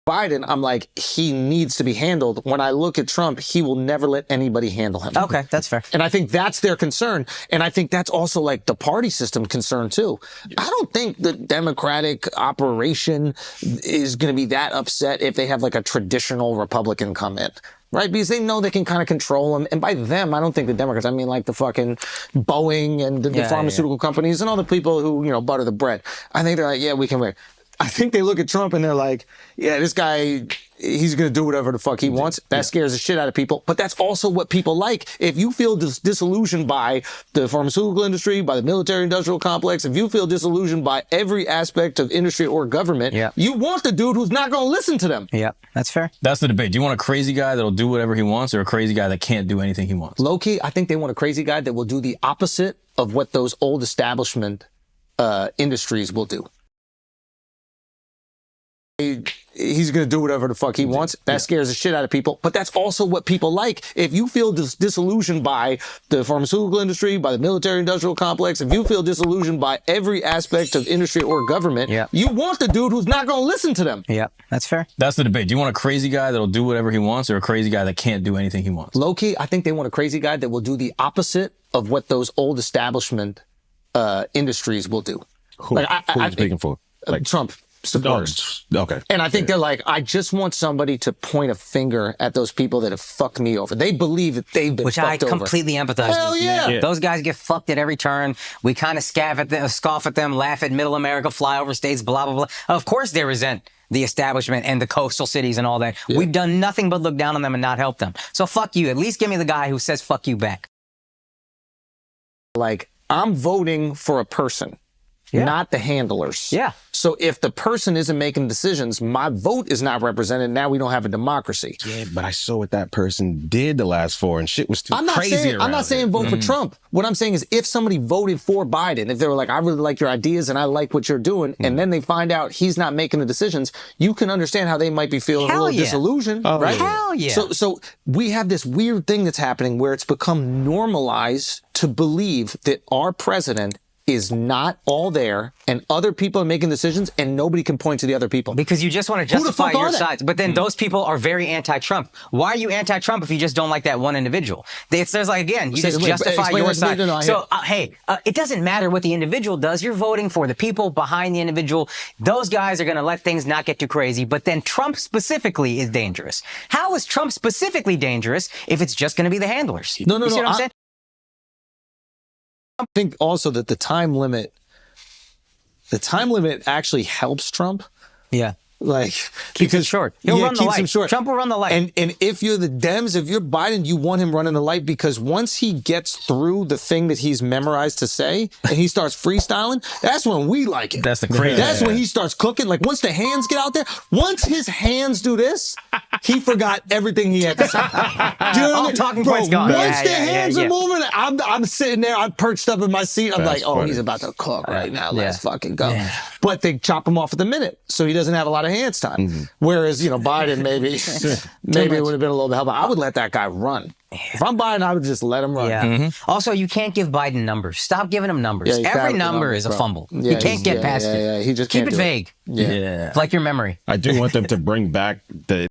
Biden, I'm like, he needs to be handled. When I look at Trump, he will never let anybody handle him. Okay, that's fair. And I think that's their concern. And I think that's also like the party system concern too. I don't think the Democratic operation is going to be that upset if they have like a traditional Republican come in. Right? Because they know they can kind of control them. And by them, I don't think the Democrats, I mean like the fucking Boeing and the pharmaceutical companies and all the people who, you know, butter the bread. I think they're like, yeah, we can win. I think they look at Trump and they're like, yeah, this guy, he's going to do whatever the fuck he wants. That scares the shit out of people. But that's also what people like. If you feel disillusioned by the pharmaceutical industry, by the military industrial complex, if you feel disillusioned by every aspect of industry or government, you want the dude who's not going to listen to them. Yeah, that's fair. That's the debate. Do you want a crazy guy that'll do whatever he wants or a crazy guy that can't do anything he wants? Low-key, I think they want a crazy guy that will do the opposite of what those old establishment industries will do. He's going to do whatever the fuck he wants. That scares the shit out of people. But that's also what people like. If you feel disillusioned by the pharmaceutical industry, by the military industrial complex, if you feel disillusioned by every aspect of industry or government, you want the dude who's not going to listen to them. Yeah, that's fair. That's the debate. Do you want a crazy guy that'll do whatever he wants or a crazy guy that can't do anything he wants? Low-key, I think they want a crazy guy that will do the opposite of what those old establishment industries will do. Who are you speaking for? Like Trump supporters. Okay. And I think they're like, I just want somebody to point a finger at those people that have fucked me over. They believe that they've been Which fucked over. I completely empathize Hell with. yeah. Those guys get fucked at every turn. We kind of scoff at them, laugh at middle America, flyover states, blah, blah, blah. Of course they resent the establishment and the coastal cities and all that. We've done nothing but look down on them and not help them. So fuck you. At least give me the guy who says fuck you back. Like, I'm voting for a person. Not the handlers. Yeah. So if the person isn't making decisions, my vote is not represented. Now we don't have a democracy. Yeah, but I saw what that person did the last 4 and shit was too crazy. I'm not saying vote for Trump. What I'm saying is if somebody voted for Biden, if they were like, I really like your ideas and I like what you're doing, and then they find out he's not making the decisions, you can understand how they might be feeling a little disillusioned, right? Hell yeah. So we have this weird thing that's happening where it's become normalized to believe that our president is not all there and other people are making decisions and nobody can point to the other people. Because you just want to justify your sides. But then those people are very anti-Trump. Why are you anti-Trump if you just don't like that one individual? There's like, again, you just justify your side. So, hey, it doesn't matter what the individual does. You're voting for the people behind the individual. Those guys are going to let things not get too crazy. But then Trump specifically is dangerous. How is Trump specifically dangerous if it's just going to be the handlers? No. You see what I'm saying? I think also that the time limit actually helps Trump. Yeah. Like, keeps it short. He'll run the light. Trump will run the light. And if you're the Dems, if you're Biden, you want him running the light because once he gets through the thing that he's memorized to say and he starts freestyling, that's when we like it. That's the crazy. That's when he starts cooking. Like once the hands get out there, once his hands do this, he forgot everything he had to say. Do you know all talking points gone. Once the hands are moving, I'm sitting there, I'm perched up in my seat. I'm like, oh, he's about to cook right now. Let's fucking go. Yeah. But they chop him off at the minute, so he doesn't have a lot of hands time. Whereas, you know, Biden maybe it would have been a little bit helpful. I would let that guy run. If I'm Biden, I would just let him run. Also, you can't give Biden numbers. Stop giving him numbers. Every number is a fumble. Yeah, you can't get past it. He just keep can't it vague. Yeah. Like your memory. I do want them to bring back the